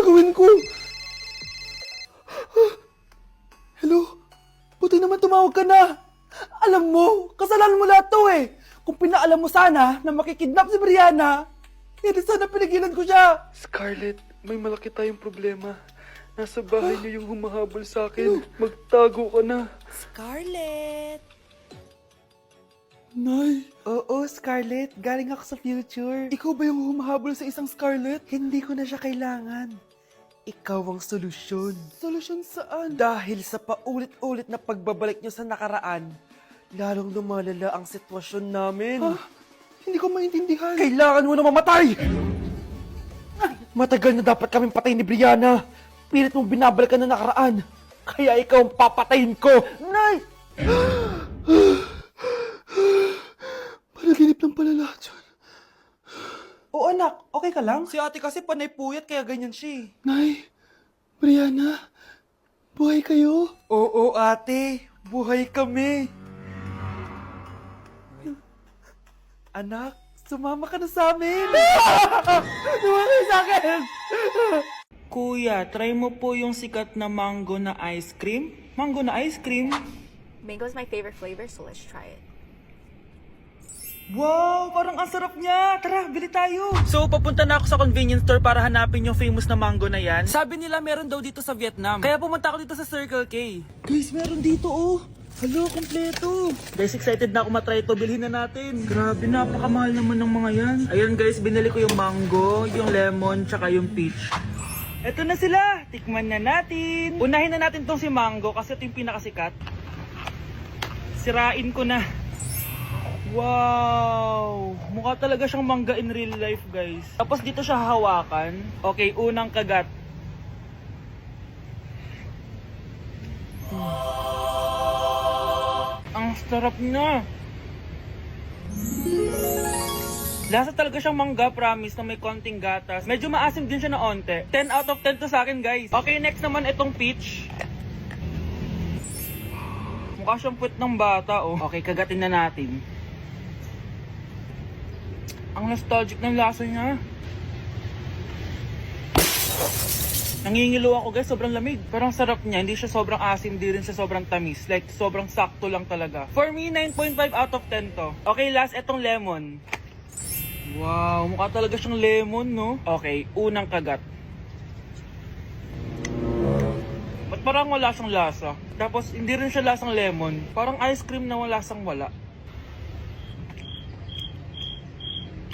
gagawin ko? Hello? Buti naman tumawag ka na. Alam mo, kasalanan mo lahat to eh. Kung pinaalam mo sana na makikidnap si Brianna, hindi sana pinigilan ko siya. Scarlett, may malaki tayong problema. Nasa bahay niyo yung humahabol sa akin. Magtago ka na. Scarlett! Nay. Oo, Scarlett. Galing ako sa future. Ikaw ba yung humahabol sa isang Scarlett? Hindi ko na siya kailangan. Ikaw ang solusyon. Solusyon saan? Dahil sa paulit-ulit na pagbabalik niyo sa nakaraan, lalong lumalala ang sitwasyon namin. Hindi ko maintindihan. Kailangan mo na mamatay! Matagal na dapat kaming patay ni Brianna. Pilit mong binabalikan na nakaraan. Kaya ikaw ang papatayin ko. Nay! Panaginip lang pala lahat yun. Oo anak, okay ka lang? Si ate kasi panay puyat kaya ganyan siya. Nay, Brianna, buhay kayo? Oo ate, buhay kami. Anak, sumama ka na sa amin. Sumama kayo sa akin. Kuya, try mo po yung sikat na mango na ice cream. Mango na ice cream? Mango is my favorite flavor, so let's try it. Wow, parang ang sarap niya. Tara, bili tayo. So, papunta na ako sa convenience store para hanapin yung famous na mango na yan. Sabi nila meron daw dito sa Vietnam. Kaya pumunta ako dito sa Circle K. Guys, meron dito oh. Hello, kompleto. Guys, excited na ako matry ito. Bilhin na natin. Grabe, napakamahal naman ng mga yan. Ayun guys, binili ko yung mango, yung lemon, tsaka yung peach. Eto na sila. Tikman na natin. Unahin na natin tong si mango kasi ito yung pinakasikat. Sirain ko na. Wow! Mukha talaga siyang mangga in real life, guys. Tapos dito siya hahawakan. Okay, unang kagat. Ang sarap niya. Lasa talaga siyang mangga, promise, na may konting gatas. Medyo maasim din siya na onte. 10 out of 10 to sa akin, guys. Okay, next naman itong peach. Mukha siyang puwet ng bata, oh. Okay, kagatin na natin. Ang nostalgic ng lasa niya. Nangingilo ako guys, sobrang lamig. Parang sarap niya, hindi siya sobrang asim, di rin siya sobrang tamis. Like, sobrang sakto lang talaga. For me, 9.5 out of 10 to. Okay, last, etong lemon. Wow, mukha talaga siyang lemon, no? Okay, unang kagat. Ba't parang wala siyang lasa? Tapos, hindi rin siya lasang lemon. Parang ice cream na wala lasang wala.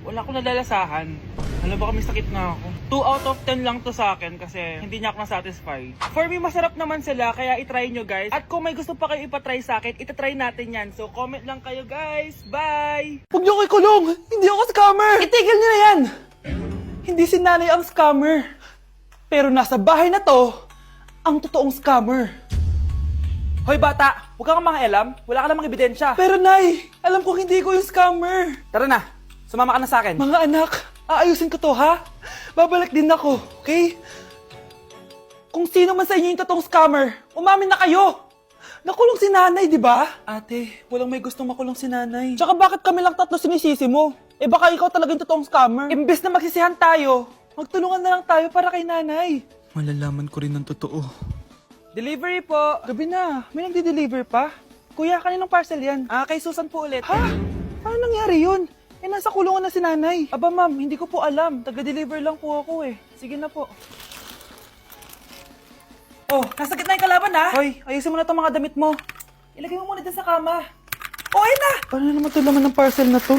Wala akong nadalasahan. Alam ba kami sakit na ako. 2 out of 10 lang to sa akin kasi hindi niya ako na-satisfy. For me, masarap naman sila kaya itry nyo guys. At kung may gusto pa kayo ipatry sa akin, itatry natin yan. So comment lang kayo guys. Bye! Huwag niyo ko ikulong! Hindi ako scammer! Itigil niyo na yan! Hindi si nanay ang scammer. Pero nasa bahay na to, ang totoong scammer. Hoy bata, huwag kang mangialam. Wala ka namang ebidensya. Pero nay, alam ko hindi ko yung scammer. Tara na, sumama ka na sa akin. Mga anak, aayusin ko to ha? Babalik din ako, okay? Kung sino man sa inyo yung totoong scammer, umamin na kayo! Nakulong si nanay, di ba? Ate, walang may gustong makulong si nanay. Tsaka bakit kami lang tatlo sinisisi mo? Eh baka ikaw talaga yung totoong scammer. Imbes na magsisihan tayo, magtulungan na lang tayo para kay nanay. Malalaman ko rin ang totoo. Delivery po! Gabi na, may nagde-deliver pa? Kuya, kaninong parcel yan? Kay Susan po ulit. Ha? Paano nangyari yun? Eh, nasa kulungan na si nanay. Aba ma'am, hindi ko po alam. Taga-deliver lang po ako eh. Sige na po. Oh, nasa gitna yung kalaban ha? Hoy, ayusin mo na itong mga damit mo. Ilagay mo muna dyan sa kama. Oh, ayun na! Paano naman ito laman ng parcel na to?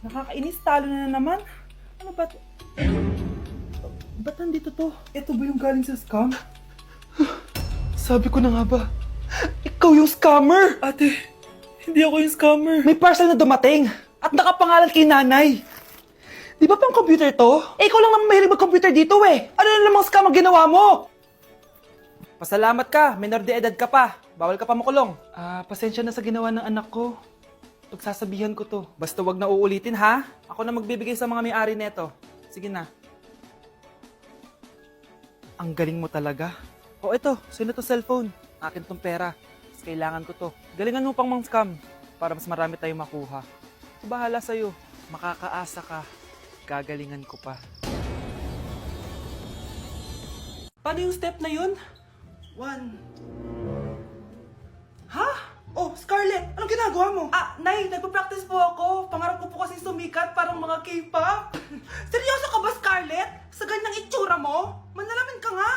Nakakainis, talo na naman. Ano ba ito? Ba't nandito to? Ito ba yung galing sa scam? Sabi ko na nga ba, ikaw yung scammer! Ate, hindi ako yung scammer. May parcel na dumating at nakapangalan kay nanay. Di ba pang computer to? Eh, ikaw lang naman mahilig mag-computer dito eh. Ano na namang scam ang ginawa mo? Pasalamat ka, minor de edad ka pa. Bawal ka pa makulong. Pasensya na sa ginawa ng anak ko. Pagsasabihan ko to. Basta wag na uulitin ha. Ako na magbibigay sa mga may-ari neto. Sige na. Ang galing mo talaga. O eto, sino to cellphone? Akin tong pera. Mas kailangan ko to. Galingan mo pang mang-scam para mas marami tayong makuha. So, bahala sa'yo. Makakaasa ka. Gagalingan ko pa. Paano yung step na yun? 1. Ha? Oh, Scarlett! Anong ginagawa mo? Nay, nagpa-practice po ako. Pangarap ko po kasi sumikat parang mga K-pop. Seryoso ka ba, Scarlett? Sa ganyang itsura mo? Manalamin ka nga.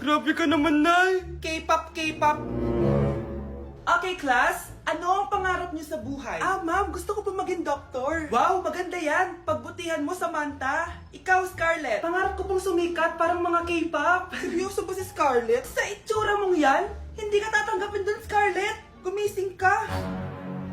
Grabe ka naman, Nay! K-pop, K-pop. Okay, class. Ano ang pangarap niyo sa buhay? Ma'am, gusto ko po maging doktor. Wow, maganda yan. Pagbutihan mo, Samantha. Ikaw, Scarlett. Pangarap ko pong sumikat parang mga K-pop. Seryoso ba si Scarlett? Sa itsura mong yan, hindi ka tatanggapin dun, Scarlett. Gumising ka.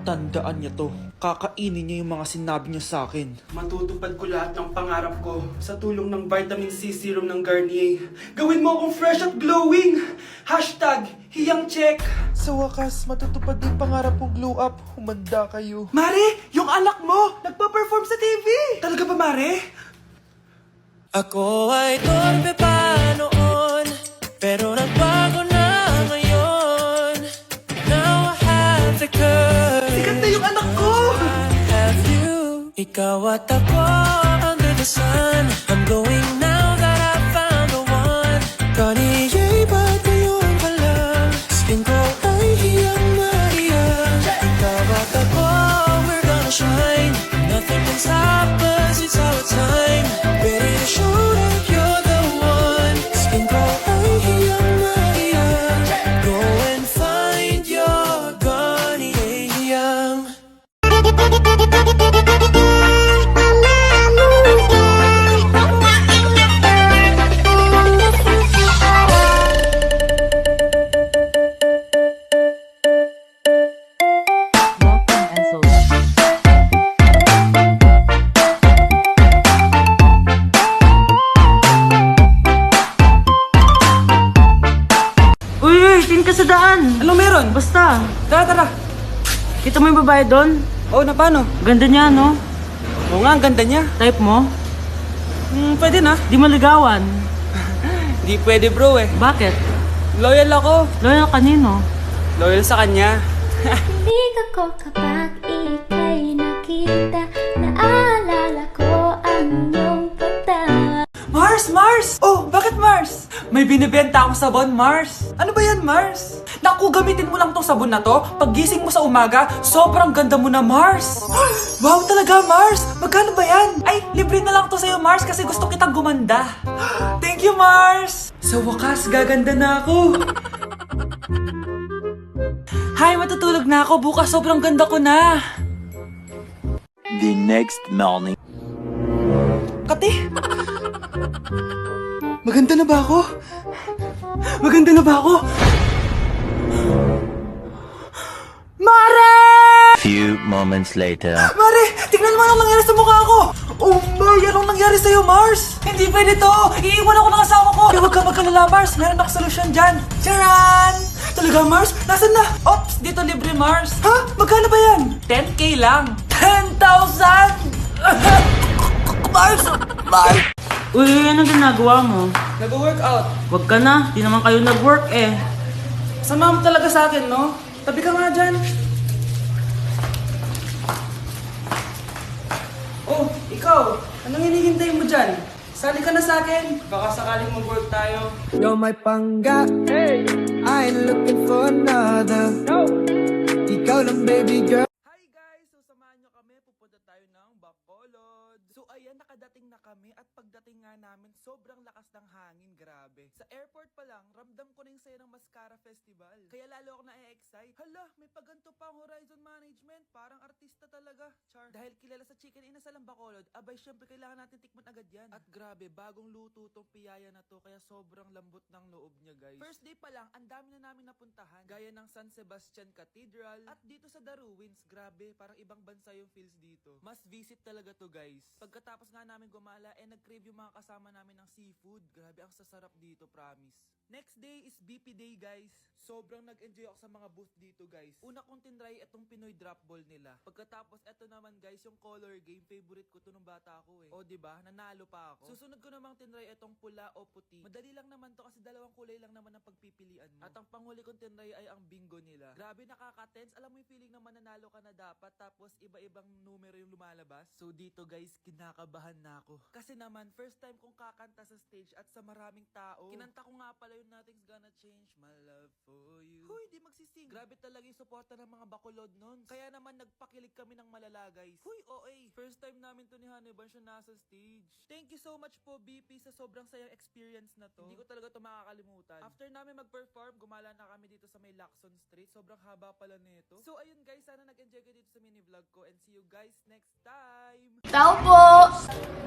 Tandaan niya to. Kakainin niya yung mga sinabi niya sa akin. Matutupad ko lahat ng pangarap ko sa tulong ng vitamin C serum ng Garnier. Gawin mo akong fresh at glowing! #HiyangCheck. Sa wakas, matutupad din pangarap kong glow up. Humanda kayo. Mare, yung anak mo, nagpa-perform sa TV. Talaga ba, Mare? Ako ay torpe pa noon, pero nagbago na ngayon. Now I have the courage, Sikat na yung anak ko! I have you. Ikaw at ako under the sun. I'm going now that I found the one. Kaniya'y ba't ngayon pa lang? Skin ko ay hiyang na hiyang. Ikaw at ako, we're gonna shine. Nothing can stop us, it's our time. Ready to show that you're the one. Skin ko ay hiyang na hiyang. Go and find your Garnier. Uy, tin ka sa daan. Anong meron? Basta. Tara, tara. Kita mo yung babae doon? Oh, na paano? Ganda niya, no? Oo nga, ang ganda niya. Type mo? Pwede na. Di maligawan. Di pwede bro eh. Bakit? Loyal ako. Loyal kanino? Loyal sa kanya. Kilig ako kapag ika'y nakita. Naalala ko ang iyong pagtawag. Mars! Mars! Oh, bakit Mars? May binibenta akong sabon, Mars. Ano ba yan, Mars? Naku, gamitin mo lang tong sabon na to. Pag gising mo sa umaga, sobrang ganda mo na, Mars. Wow, talaga, Mars? Magkano ba yan? Ay, libre na lang to sa'yo, Mars, kasi gusto kitang gumanda. Thank you, Mars! Sa wakas, gaganda na ako. Hay, matutulog na ako. Bukas, sobrang ganda ko na. The next morning. Kati! Maganda na ba ako? Maganda na ba ako? Mare! Few moments later. Mare! Tignan mo anong nangyari sa mukha ko! Oh my! Anong nangyari sa'yo, Mars? Hindi pwede to! Iiwan ako ng asawa ko! Huwag ka magkalala, Mars! Meron ako solusyon dyan! Charan! Talaga, Mars? Nasaan na? Ops! Dito libre, Mars! Ha? Magkano ba yan? 10K lang! 10,000! Mars! Mars! Uy, anong ginagawa mo? Nag-workout. Wag ka na. Di naman kayo nag-work eh. Sama mo talaga sa akin, no? Tabi ka nga dyan. Oh, ikaw. Anong hinihintay mo dyan? Sali ka na sa akin. Baka sakaling mag-work tayo. You're my pangga. Hey, I ain't looking for another. No, ikaw lang, baby girl. Hi guys! So samahan nyo kami, pupunta tayo ng Bacolod. So ayan, nakadating na kami at pagdating nga namin, sobrang lakas ng hangin, grabe. Sa airport pa lang, ramdam ko na yung saya ng Mascara Festival. Kaya lalo ako na-excite. Hala, may paganto pa ang Horizon Management. Parang artista talaga. Char. Dahil kilala sa Chicken Inasal ang Bacolod, abay syempre kailangan natin tikman agad yan. At grabe, bagong luto tong piyaya na to, kaya sobrang lambot ng loob niya guys. First day pa lang, ang dami na namin napuntahan. Gaya ng San Sebastian Cathedral at dito sa The Ruins, grabe, parang ibang bansa yung feels dito. Mas visit talaga to guys. Pagkatapos nga namin gumala, nag-crave yung mga kasama namin ng seafood. Grabe, ang sasarap dito, promise. Next day is BP Day guys. Sobrang nag-enjoy ako sa mga booth dito guys. Una kong tinry itong Pinoy drop ball nila. Pagkatapos eto naman guys, yung color game, favorite ko to nung bata ako eh. O diba, nanalo pa ako. Susunod ko namang tinry itong pula o puti. Madali lang naman to kasi dalawang kulay lang naman ang pagpipilian mo. At ang panghuli kong tinry ay ang bingo nila. Grabe, nakaka-tense. Alam mo yung feeling na mananalo ka na dapat tapos iba-ibang numero yung lumalabas. So dito guys, kinakabahan na ako. Kasi naman, first time kong kakanta sa stage at sa maraming tao. Kinanta ko nga pala yung Nothing's Gonna Change My Love For You. Huy, di magsising. Grabe talaga yung suporta ng mga bakulod nun. Kaya naman nagpakilig kami ng malala, guys. Huy, OA. First time namin to ni Hannibal siya nasa stage. Thank you so much po, BP, sa sobrang sayang experience na to. Hindi ko talaga to makakalimutan. After namin mag-perform, gumala na kami dito sa may Lacson Street. Sobrang haba pala nito. So ayun guys, sana nag-enjoy kayo dito sa mini vlog ko and see you guys next time. Tao po!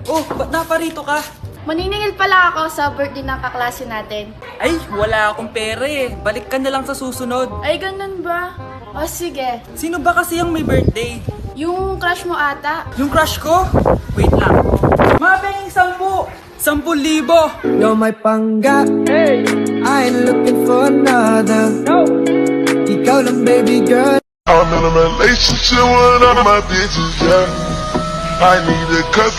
Oh, ba't naparito ka? Maniningil pala ako sa birthday ng kaklase natin. Ay, wala akong pera eh. Balik ka na lang sa susunod. Ay, ganun ba? O sige, Sino ba kasi yung may birthday? yung crush mo ata. Yung crush ko? Wait lang. Mabeng 10! 10,000! You're my pangga. I ain't looking for another. Ikaw lang, baby girl. I'm in a relationship with one of my bitches, yeah. I need it cause